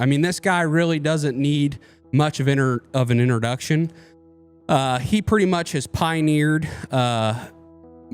I mean, this guy really doesn't need much of an introduction. He pretty much has pioneered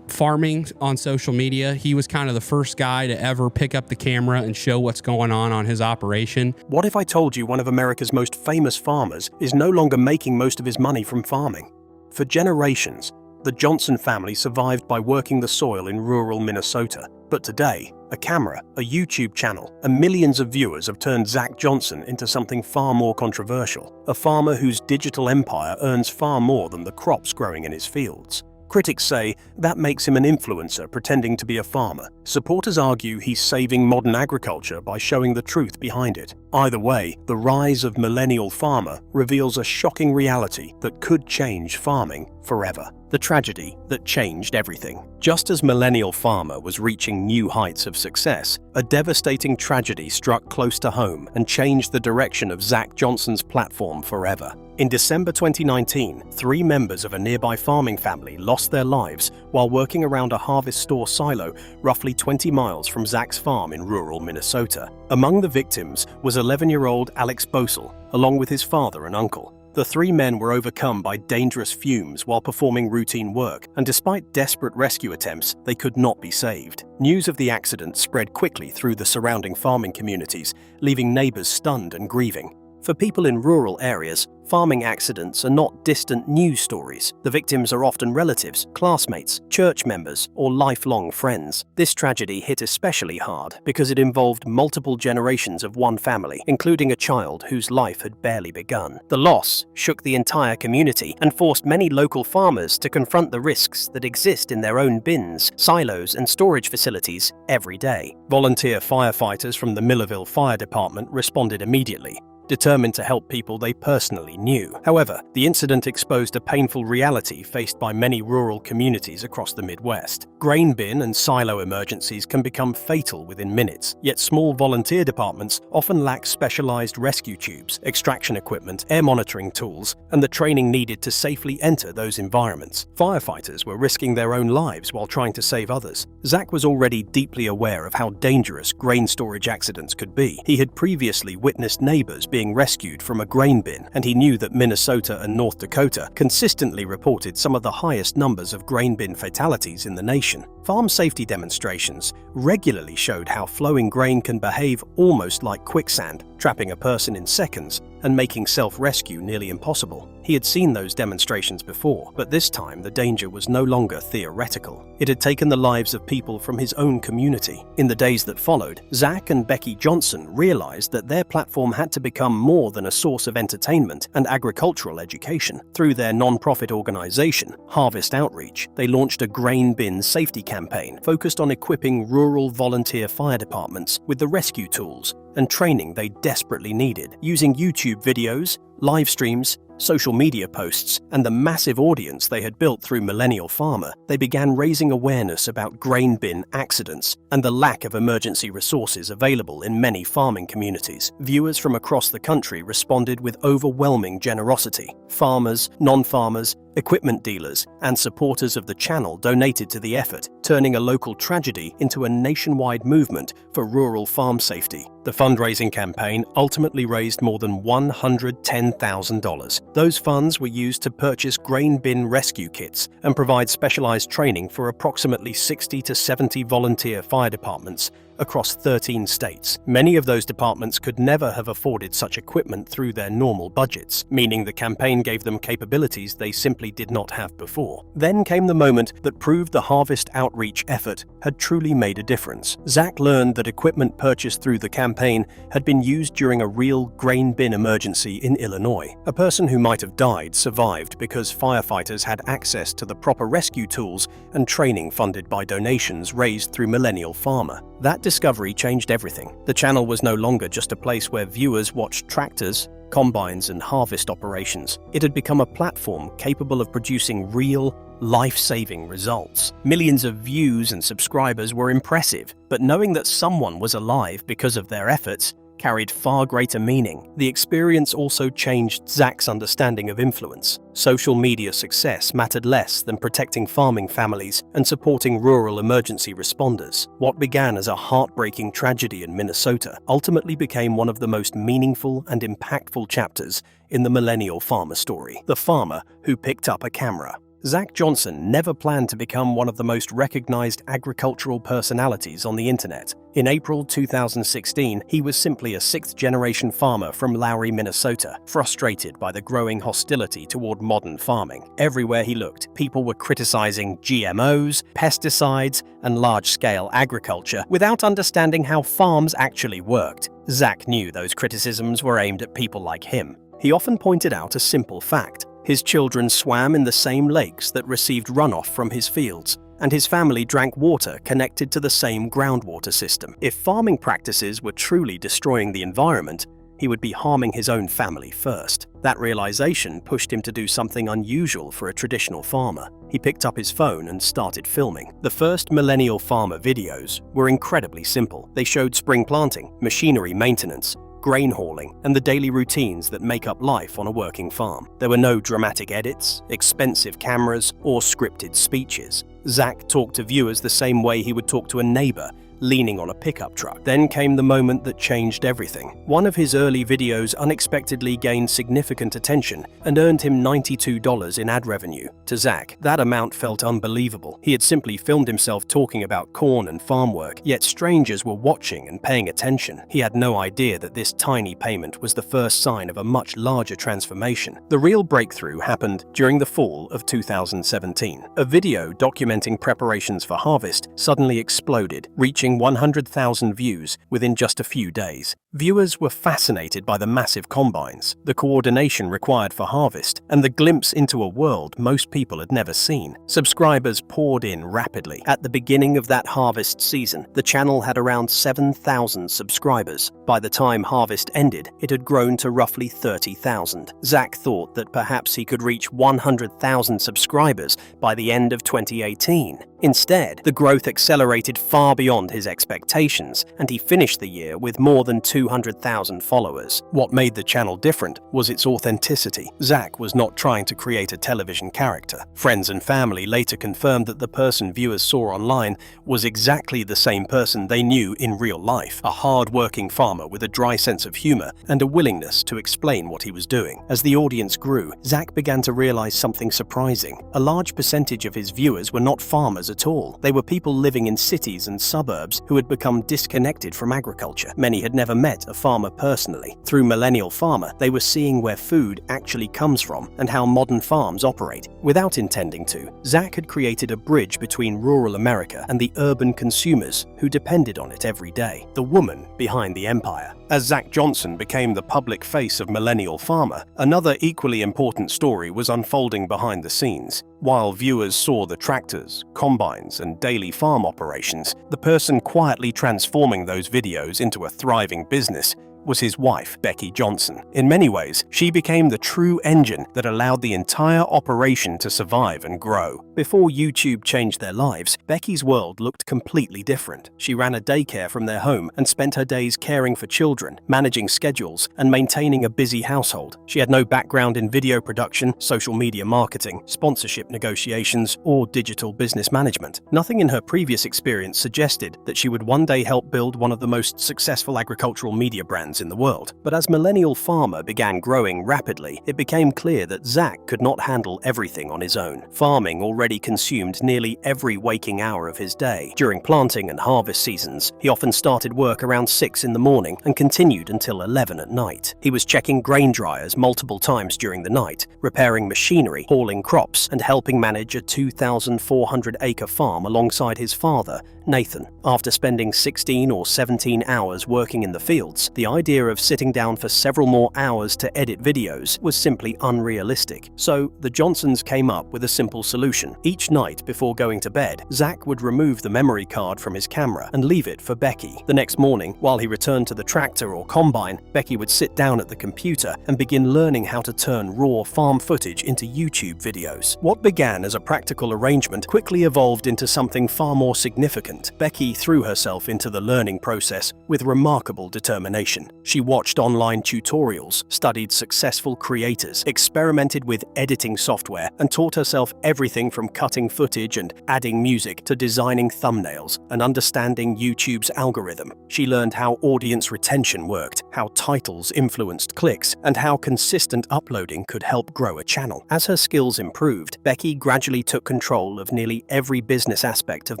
farming on social media. He was kind of the first guy to ever pick up the camera and show what's going on his operation. What if I told you one of America's most famous farmers is no longer making most of his money from farming? For generations, the Johnson family survived by working the soil in rural Minnesota. But today, a camera, a YouTube channel, and millions of viewers have turned Zack Johnson into something far more controversial. A farmer whose digital empire earns far more than the crops growing in his fields. Critics say that makes him an influencer pretending to be a farmer. Supporters argue he's saving modern agriculture by showing the truth behind it. Either way, the rise of Millennial Farmer reveals a shocking reality that could change farming forever. The tragedy that changed everything. Just as Millennial Farmer was reaching new heights of success, a devastating tragedy struck close to home and changed the direction of Zack Johnson's platform forever. In December 2019, 3 members of a nearby farming family lost their lives while working around a harvest store silo roughly 20 miles from Zack's farm in rural Minnesota. Among the victims was 11-year-old Alex Bosel, along with his father and uncle. The 3 men were overcome by dangerous fumes while performing routine work, and despite desperate rescue attempts, they could not be saved. News of the accident spread quickly through the surrounding farming communities, leaving neighbors stunned and grieving. For people in rural areas, farming accidents are not distant news stories. The victims are often relatives, classmates, church members, or lifelong friends. This tragedy hit especially hard because it involved multiple generations of one family, including a child whose life had barely begun. The loss shook the entire community and forced many local farmers to confront the risks that exist in their own bins, silos, and storage facilities every day. Volunteer firefighters from the Millerville Fire Department responded immediately, determined to help people they personally knew. However, the incident exposed a painful reality faced by many rural communities across the Midwest. Grain bin and silo emergencies can become fatal within minutes, yet small volunteer departments often lack specialized rescue tubes, extraction equipment, air monitoring tools, and the training needed to safely enter those environments. Firefighters were risking their own lives while trying to save others. Zack was already deeply aware of how dangerous grain storage accidents could be. He had previously witnessed neighbors being rescued from a grain bin, and he knew that Minnesota and North Dakota consistently reported some of the highest numbers of grain bin fatalities in the nation. Farm safety demonstrations regularly showed how flowing grain can behave almost like quicksand, trapping a person in seconds and making self-rescue nearly impossible. He had seen those demonstrations before, but this time the danger was no longer theoretical. It had taken the lives of people from his own community. In the days that followed, Zack and Becky Johnson realized that their platform had to become more than a source of entertainment and agricultural education. Through their non-profit organization, Harvest Outreach, they launched a grain bin safety campaign focused on equipping rural volunteer fire departments with the rescue tools and training they desperately needed. Using YouTube videos, live streams, social media posts, and the massive audience they had built through Millennial Farmer, they began raising awareness about grain bin accidents and the lack of emergency resources available in many farming communities. Viewers from across the country responded with overwhelming generosity. Farmers, non-farmers, equipment dealers, and supporters of the channel donated to the effort, turning a local tragedy into a nationwide movement for rural farm safety. The fundraising campaign ultimately raised more than $110,000. Those funds were used to purchase grain bin rescue kits and provide specialized training for approximately 60 to 70 volunteer fire departments across 13 states. Many of those departments could never have afforded such equipment through their normal budgets, meaning the campaign gave them capabilities they simply did not have before. Then came the moment that proved the Harvest Outreach effort had truly made a difference. Zack learned that equipment purchased through the campaign had been used during a real grain bin emergency in Illinois. A person who might have died survived because firefighters had access to the proper rescue tools and training funded by donations raised through Millennial Farmer. That discovery changed everything. The channel was no longer just a place where viewers watched tractors, combines, and harvest operations. It had become a platform capable of producing real, life-saving results. Millions of views and subscribers were impressive, but knowing that someone was alive because of their efforts carried far greater meaning. The experience also changed Zack's understanding of influence. Social media success mattered less than protecting farming families and supporting rural emergency responders. What began as a heartbreaking tragedy in Minnesota ultimately became one of the most meaningful and impactful chapters in the Millennial Farmer story. The farmer who picked up a camera. Zack Johnson never planned to become one of the most recognized agricultural personalities on the internet. In April 2016, he was simply a sixth-generation farmer from Lowry, Minnesota, frustrated by the growing hostility toward modern farming. Everywhere he looked, people were criticizing GMOs, pesticides, and large-scale agriculture without understanding how farms actually worked. Zack knew those criticisms were aimed at people like him. He often pointed out a simple fact. His children swam in the same lakes that received runoff from his fields, and his family drank water connected to the same groundwater system. If farming practices were truly destroying the environment, he would be harming his own family first. That realization pushed him to do something unusual for a traditional farmer. He picked up his phone and started filming. The first Millennial Farmer videos were incredibly simple. They showed spring planting, machinery maintenance, grain hauling, and the daily routines that make up life on a working farm. There were no dramatic edits, expensive cameras, or scripted speeches. Zack talked to viewers the same way he would talk to a neighbor, leaning on a pickup truck. Then came the moment that changed everything. One of his early videos unexpectedly gained significant attention and earned him $92 in ad revenue. To Zack, that amount felt unbelievable. He had simply filmed himself talking about corn and farm work, yet strangers were watching and paying attention. He had no idea that this tiny payment was the first sign of a much larger transformation. The real breakthrough happened during the fall of 2017. A video documenting preparations for harvest suddenly exploded, reaching 100,000 views within just a few days. Viewers were fascinated by the massive combines, the coordination required for harvest, and the glimpse into a world most people had never seen. Subscribers poured in rapidly. At the beginning of that harvest season, the channel had around 7,000 subscribers. By the time harvest ended, it had grown to roughly 30,000. Zack thought that perhaps he could reach 100,000 subscribers by the end of 2018. Instead, the growth accelerated far beyond his expectations, and he finished the year with more than 200,000 followers. What made the channel different was its authenticity. Zack was not trying to create a television character. Friends and family later confirmed that the person viewers saw online was exactly the same person they knew in real life, a hard-working farmer with a dry sense of humor and a willingness to explain what he was doing. As the audience grew, Zack began to realize something surprising. A large percentage of his viewers were not farmers at all. They were people living in cities and suburbs who had become disconnected from agriculture. Many had never met a farmer personally. Through Millennial Farmer, they were seeing where food actually comes from and how modern farms operate. Without intending to, Zack had created a bridge between rural America and the urban consumers who depended on it every day. The woman behind the empire. As Zack Johnson became the public face of Millennial Farmer, another equally important story was unfolding behind the scenes. While viewers saw the tractors, combines, and daily farm operations, the person quietly transforming those videos into a thriving business was his wife, Becky Johnson. In many ways, she became the true engine that allowed the entire operation to survive and grow. Before YouTube changed their lives, Becky's world looked completely different. She ran a daycare from their home and spent her days caring for children, managing schedules, and maintaining a busy household. She had no background in video production, social media marketing, sponsorship negotiations, or digital business management. Nothing in her previous experience suggested that she would one day help build one of the most successful agricultural media brands in the world. But as Millennial Farmer began growing rapidly, it became clear that Zack could not handle everything on his own. Farming already consumed nearly every waking hour of his day. During planting and harvest seasons, he often started work around 6 in the morning and continued until 11 at night. He was checking grain dryers multiple times during the night, repairing machinery, hauling crops, and helping manage a 2,400-acre farm alongside his father, Nathan. After spending 16 or 17 hours working in the fields, the idea of sitting down for several more hours to edit videos was simply unrealistic. So, the Johnsons came up with a simple solution. Each night before going to bed, Zack would remove the memory card from his camera and leave it for Becky. The next morning, while he returned to the tractor or combine, Becky would sit down at the computer and begin learning how to turn raw farm footage into YouTube videos. What began as a practical arrangement quickly evolved into something far more significant. confident, Becky threw herself into the learning process with remarkable determination. She watched online tutorials, studied successful creators, experimented with editing software, and taught herself everything from cutting footage and adding music to designing thumbnails and understanding YouTube's algorithm. She learned how audience retention worked, how titles influenced clicks, and how consistent uploading could help grow a channel. As her skills improved, Becky gradually took control of nearly every business aspect of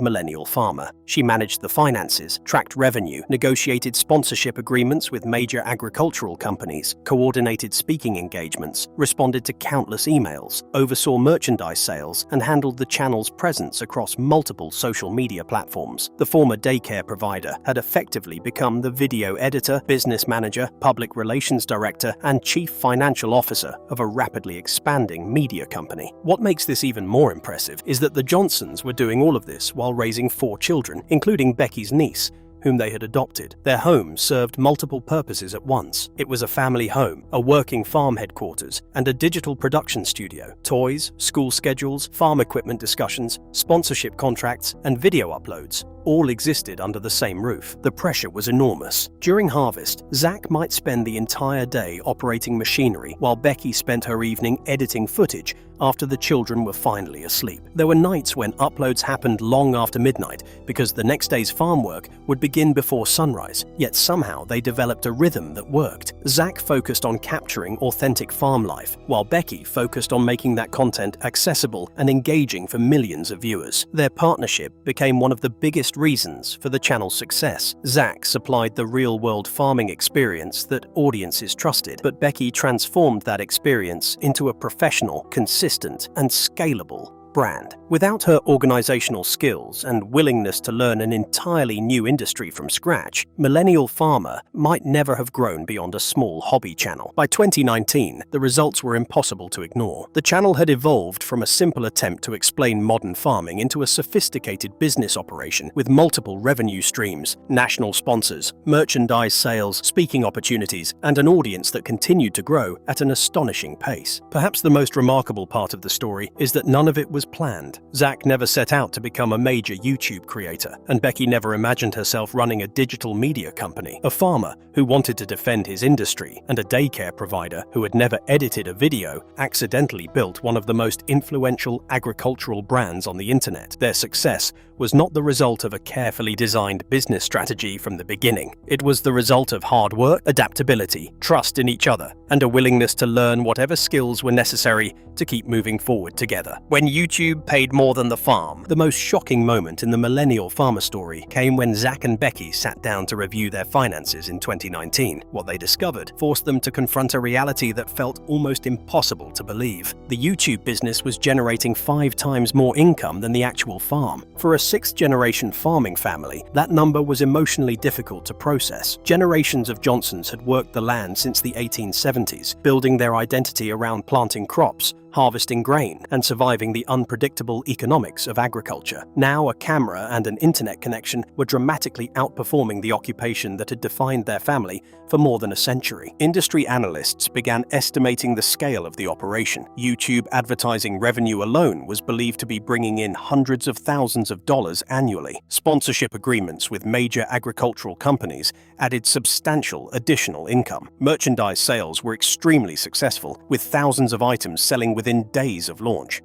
Millennial Farmer. She managed the finances, tracked revenue, negotiated sponsorship agreements with major agricultural companies, coordinated speaking engagements, responded to countless emails, oversaw merchandise sales, and handled the channel's presence across multiple social media platforms. The former daycare provider had effectively become the video editor, business manager, public relations director, and chief financial officer of a rapidly expanding media company. What makes this even more impressive is that the Johnsons were doing all of this while raising 4 children, including Becky's niece, whom they had adopted. Their home served multiple purposes at once. It was a family home, a working farm headquarters, and a digital production studio. Toys, school schedules, farm equipment discussions, sponsorship contracts, and video uploads all existed under the same roof. The pressure was enormous. During harvest, Zack might spend the entire day operating machinery, while Becky spent her evening editing footage after the children were finally asleep. There were nights when uploads happened long after midnight because the next day's farm work would begin before sunrise, yet somehow they developed a rhythm that worked. Zack focused on capturing authentic farm life, while Becky focused on making that content accessible and engaging for millions of viewers. Their partnership became one of the biggest reasons for the channel's success. Zack supplied the real-world farming experience that audiences trusted, but Becky transformed that experience into a professional, consistent, and scalable brand. Without her organizational skills and willingness to learn an entirely new industry from scratch, Millennial Farmer might never have grown beyond a small hobby channel. By 2019, the results were impossible to ignore. The channel had evolved from a simple attempt to explain modern farming into a sophisticated business operation with multiple revenue streams, national sponsors, merchandise sales, speaking opportunities, and an audience that continued to grow at an astonishing pace. Perhaps the most remarkable part of the story is that none of it was planned. Zack never set out to become a major YouTube creator, and Becky never imagined herself running a digital media company. A farmer who wanted to defend his industry and a daycare provider who had never edited a video accidentally built one of the most influential agricultural brands on the internet. Their success was not the result of a carefully designed business strategy from the beginning. It was the result of hard work, adaptability, trust in each other, and a willingness to learn whatever skills were necessary to keep moving forward together. When YouTube paid more than the farm, the most shocking moment in the Millennial Farmer story came when Zack and Becky sat down to review their finances in 2019. What they discovered forced them to confront a reality that felt almost impossible to believe. The YouTube business was generating 5 times more income than the actual farm. For a 6th-generation farming family, that number was emotionally difficult to process. Generations of Johnsons had worked the land since the 1870s, building their identity around planting crops, harvesting grain, and surviving the unpredictable economics of agriculture. Now, a camera and an internet connection were dramatically outperforming the occupation that had defined their family for more than a century. Industry analysts began estimating the scale of the operation. YouTube advertising revenue alone was believed to be bringing in hundreds of thousands of dollars annually. Sponsorship agreements with major agricultural companies added substantial additional income. Merchandise sales were extremely successful, with thousands of items selling within days of launch.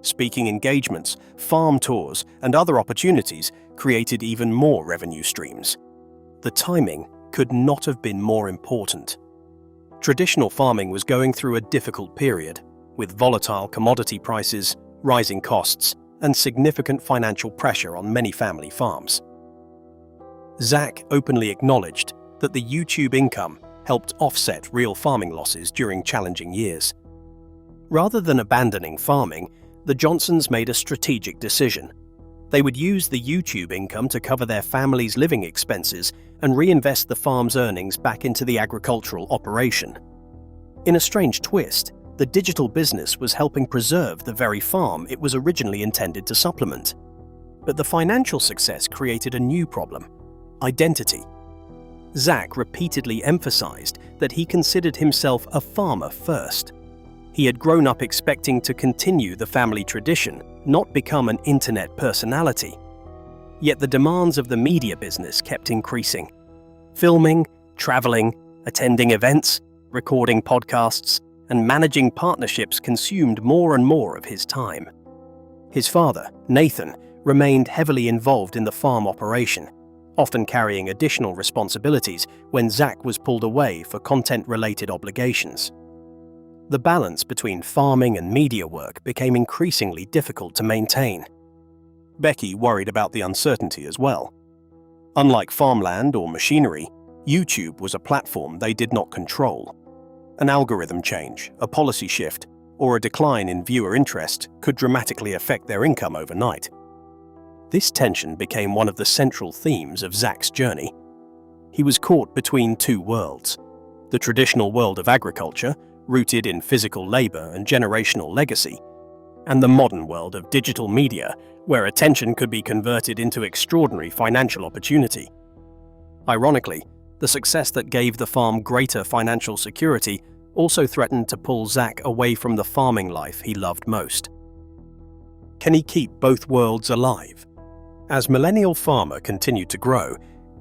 Speaking engagements, farm tours, and other opportunities created even more revenue streams. The timing could not have been more important. Traditional farming was going through a difficult period, with volatile commodity prices, rising costs, and significant financial pressure on many family farms. Zack openly acknowledged that the YouTube income helped offset real farming losses during challenging years. Rather than abandoning farming, the Johnsons made a strategic decision. They would use the YouTube income to cover their family's living expenses and reinvest the farm's earnings back into the agricultural operation. In a strange twist, the digital business was helping preserve the very farm it was originally intended to supplement. But the financial success created a new problem: identity. Zack repeatedly emphasized that he considered himself a farmer first. He had grown up expecting to continue the family tradition, not become an internet personality. Yet the demands of the media business kept increasing. Filming, traveling, attending events, recording podcasts, and managing partnerships consumed more and more of his time. His father, Nathan, remained heavily involved in the farm operation, often carrying additional responsibilities when Zack was pulled away for content-related obligations. The balance between farming and media work became increasingly difficult to maintain. Becky worried about the uncertainty as well. Unlike farmland or machinery, YouTube was a platform they did not control. An algorithm change, a policy shift, or a decline in viewer interest could dramatically affect their income overnight. This tension became one of the central themes of Zack's journey. He was caught between two worlds: the traditional world of agriculture, rooted in physical labor and generational legacy, and the modern world of digital media, where attention could be converted into extraordinary financial opportunity. Ironically, the success that gave the farm greater financial security also threatened to pull Zack away from the farming life he loved most. Can he keep both worlds alive? As Millennial Farmer continued to grow,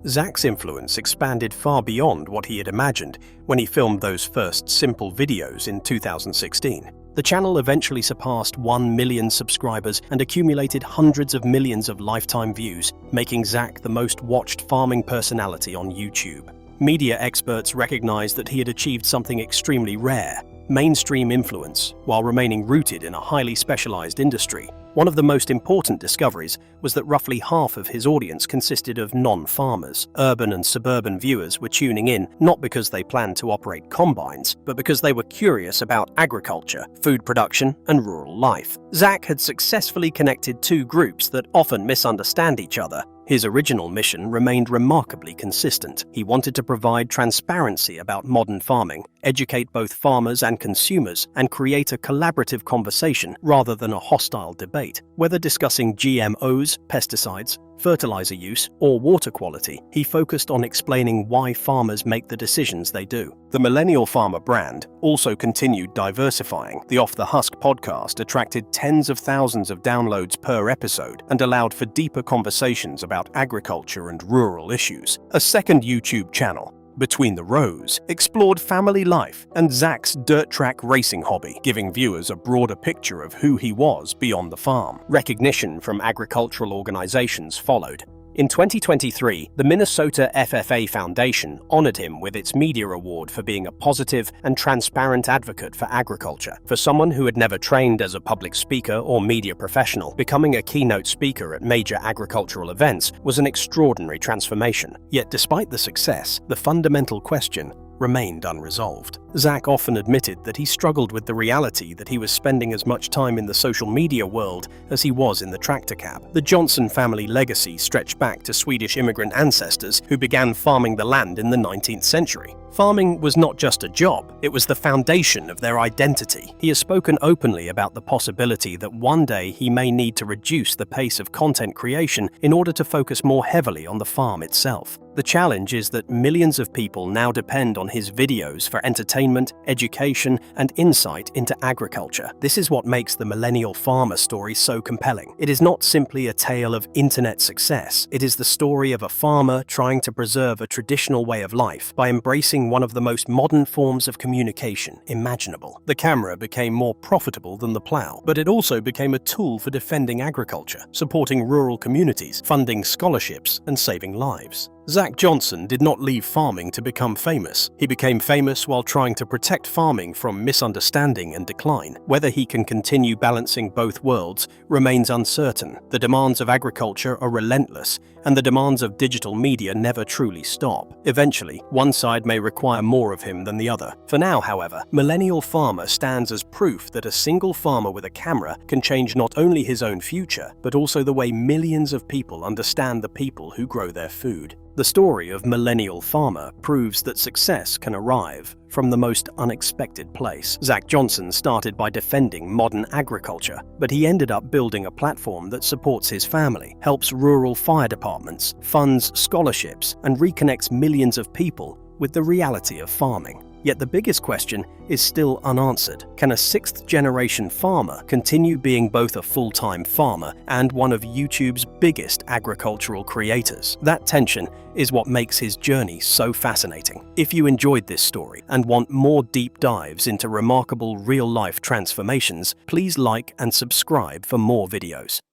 Zack's influence expanded far beyond what he had imagined when he filmed those first simple videos in 2016. The channel eventually surpassed 1 million subscribers and accumulated hundreds of millions of lifetime views, making Zack the most watched farming personality on YouTube. Media experts recognized that he had achieved something extremely rare: mainstream influence, while remaining rooted in a highly specialized industry. One of the most important discoveries was that roughly half of his audience consisted of non-farmers. Urban and suburban viewers were tuning in not because they planned to operate combines, but because they were curious about agriculture, food production, and rural life. Zack had successfully connected two groups that often misunderstand each other. His original mission remained remarkably consistent. He wanted to provide transparency about modern farming, educate both farmers and consumers, and create a collaborative conversation rather than a hostile debate. Whether discussing GMOs, pesticides, fertilizer use, or water quality, he focused on explaining why farmers make the decisions they do. The Millennial Farmer brand also continued diversifying. The Off the Husk podcast attracted tens of thousands of downloads per episode and allowed for deeper conversations about agriculture and rural issues. A second YouTube channel, Between the Rows, explored family life and Zack's dirt track racing hobby, giving viewers a broader picture of who he was beyond the farm. Recognition from agricultural organizations followed. In 2023, the Minnesota FFA Foundation honored him with its media award for being a positive and transparent advocate for agriculture. For someone who had never trained as a public speaker or media professional, becoming a keynote speaker at major agricultural events was an extraordinary transformation. Yet despite the success, the fundamental question remained unresolved. Zack often admitted that he struggled with the reality that he was spending as much time in the social media world as he was in the tractor cab. The Johnson family legacy stretched back to Swedish immigrant ancestors who began farming the land in the 19th century. Farming was not just a job, it was the foundation of their identity. He has spoken openly about the possibility that one day he may need to reduce the pace of content creation in order to focus more heavily on the farm itself. The challenge is that millions of people now depend on his videos for entertainment, education, and insight into agriculture. This is what makes the Millennial Farmer story so compelling. It is not simply a tale of internet success. It is the story of a farmer trying to preserve a traditional way of life by embracing one of the most modern forms of communication imaginable. The camera became more profitable than the plow, but it also became a tool for defending agriculture, supporting rural communities, funding scholarships, and saving lives. Zack Johnson did not leave farming to become famous. He became famous while trying to protect farming from misunderstanding and decline. Whether he can continue balancing both worlds remains uncertain. The demands of agriculture are relentless, and the demands of digital media never truly stop. Eventually, one side may require more of him than the other. For now, however, Millennial Farmer stands as proof that a single farmer with a camera can change not only his own future, but also the way millions of people understand the people who grow their food. The story of Millennial Farmer proves that success can arrive from the most unexpected place. Zack Johnson started by defending modern agriculture, but he ended up building a platform that supports his family, helps rural fire departments, funds scholarships, and reconnects millions of people with the reality of farming. Yet the biggest question is still unanswered. Can a sixth-generation farmer continue being both a full-time farmer and one of YouTube's biggest agricultural creators? That tension is what makes his journey so fascinating. If you enjoyed this story and want more deep dives into remarkable real-life transformations, please like and subscribe for more videos.